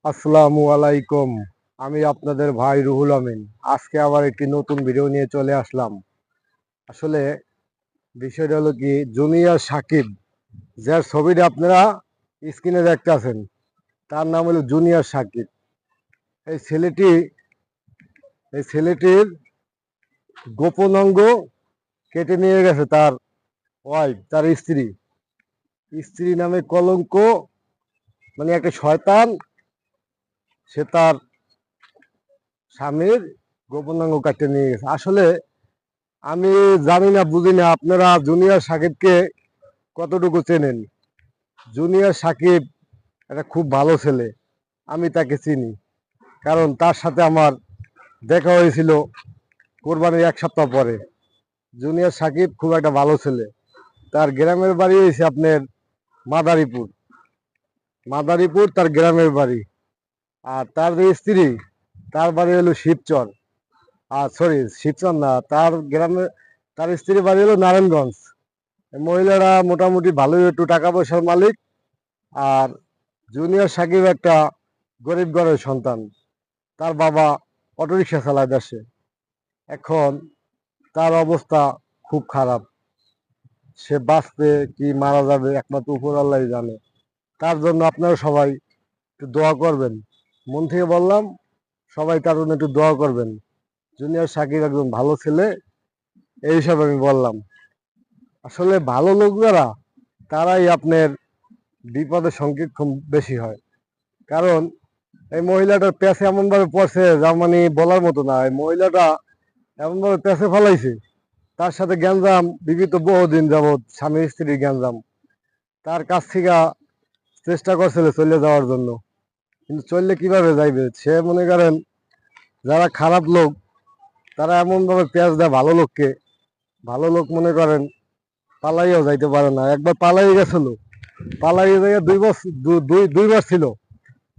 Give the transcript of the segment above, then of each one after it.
আসসালামু আলাইকুম। আমি আপনাদের ভাই রুহুল আমিন। আজকে আবার একটি নতুন ভিডিও নিয়ে চলে আসলাম। আসলে বিষয়টা হলো কি, জুনিয়র সাকিব, যার ছবিটা আপনারা স্ক্রিনে দেখতেছেন, তার নাম হলো জুনিয়র সাকিব। এই ছেলেটি এই ছেলেটির গোপন অঙ্গ কেটে নিয়ে গেছে তার ওয়াইফ, তার স্ত্রী। স্ত্রী নামে কলঙ্ক, মানে একটা শয়তান। সে তার স্বামীর গোপন অঙ্গ কেটে নিয়ে গেছে। আসলে আমি জানি না, বুঝি না আপনারা জুনিয়র সাকিবকে কতটুকু চেনেন। জুনিয়র সাকিব একটা খুব ভালো ছেলে, আমি তাকে চিনি। কারণ তার সাথে আমার দেখা হয়েছিল কোরবানির 1 সপ্তাহ পরে। জুনিয়র সাকিব খুব একটা ভালো ছেলে। তার গ্রামের বাড়ি হয়েছে আপনার মাদারীপুর। মাদারীপুর তার গ্রামের বাড়ি। আর তার যে স্ত্রী, তার বাড়ি হলো শিবচর। আর সরি, শিবচর না, তার স্ত্রীর বাড়ি হলো নারায়ণগঞ্জ। মহিলারা মোটামুটি ভালোই একটু টাকা পয়সার মালিক। আর জুনিয়র সাকিব একটা গরিব ঘরের সন্তান। তার বাবা অটোরিকশা চালায় দেশে। এখন তার অবস্থা খুব খারাপ। সে বাঁচবে কি মারা যাবে একমাত্র উপর আল্লাহ জানে। তার জন্য আপনারা সবাই একটু দোয়া করবেন। মন থেকে বললাম, সবাই তার জন্য একটু দোয়া করবেন। জুনিয়র সাকিব একজন ভালো ছেলে, এই হিসাবে আমি বললাম। আসলে ভালো লোক যারা, তারাই আপনার বিপদের সংকেত কম বেশি হয়। কারণ এই মহিলাটার প্যাসে এমন ভাবে পড়ছে, যা মানে বলার মতো না। এই মহিলাটা এমন ভাবে প্যাসে ফেলাইছে, তার সাথে গ্যাঞ্জাম বিগত বহুদিন যাবৎ, স্বামী স্ত্রীর গ্যাঞ্জাম। তার কাছ থেকে চেষ্টা করছিল চলে যাওয়ার জন্য, কিন্তু চললে কিভাবে যাইবে? সে মনে করেন, যারা খারাপ লোক তারা এমন ভাবে পেঁয়াজ দেয় ভালো লোককে। ভালো লোক মনে করেন পালাইয়াও যাইতে পারে না। একবার পালাই গেছিল, পালাই যাইয়া 2 বছর, দুইবার ছিল।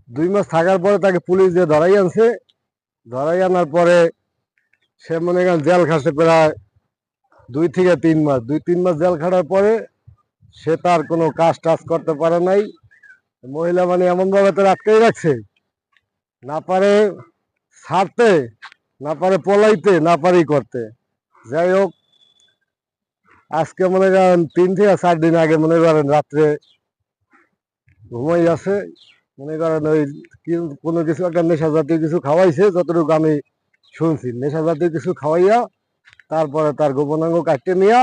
2 মাস থাকার পরে তাকে পুলিশ দিয়ে ধরাই আনছে। ধরাই আনার পরে সে মনে করেন জেল খাটছে প্রায় 2 থেকে 3 মাস। 2-3 মাস জেল খাটার পরে সে তার কোনো কাজ টাজ করতে পারে নাই। মহিলা মানে এমন ভাবে তার আটকাই রাখছে, না পারে ছাড়তে, না পারে পলাইতে, না পারি করতে। যাই হোক, আজকে মনে করেন 3 থেকে 4 দিন আগে মনে করেন রাত্রে ঘুমাই আছে। মনে করেন ওই কোনো কিছু একটা নেশা জাতীয় কিছু খাওয়াইছে, যতটুকু আমি শুনছি। নেশা জাতীয় কিছু খাওয়াইয়া তারপরে তার গোপনাঙ্গ কাটতে নিয়ে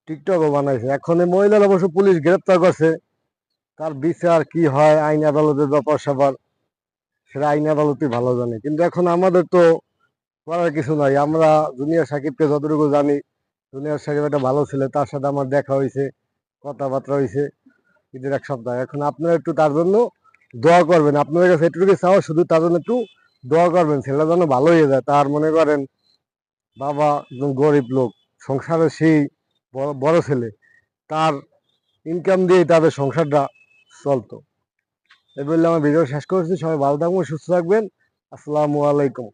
টিকটকও বানাইছে। এখন এই মহিলার অবশ্য পুলিশ গ্রেপ্তার করছে। তার বিচার কি হয়, আইন আদালতের ব্যাপার স্যাপার, সেটা আইন আদালতই ভালো জানে। কিন্তু এখন আমাদের তো করার কিছু নাই। আমরা জুনিয়র সাকিবকে যতটুকু জানি, জুনিয়র সাকিব একটা ভালো ছেলে। তার সাথে আমার দেখা হয়েছে, কথাবার্তা হয়েছে ঈদের 1 সপ্তাহ। এখন আপনারা একটু তার জন্য দোয়া করবেন। আপনাদের কাছে এটুকু চাওয়া, শুধু তার জন্য একটু দোয়া করবেন, ছেলেটা যেন ভালো হয়ে যায়। তার মনে করেন বাবা একজন গরিব লোক, সংসারে সেই বড় বড় ছেলে, তার ইনকাম দিয়ে তাদের সংসারটা চলতো। এই বললে আমার ভিডিও শেষ করছি। সবাই ভালো থাকবেন, সুস্থ থাকবেন। আসসালামু আলাইকুম।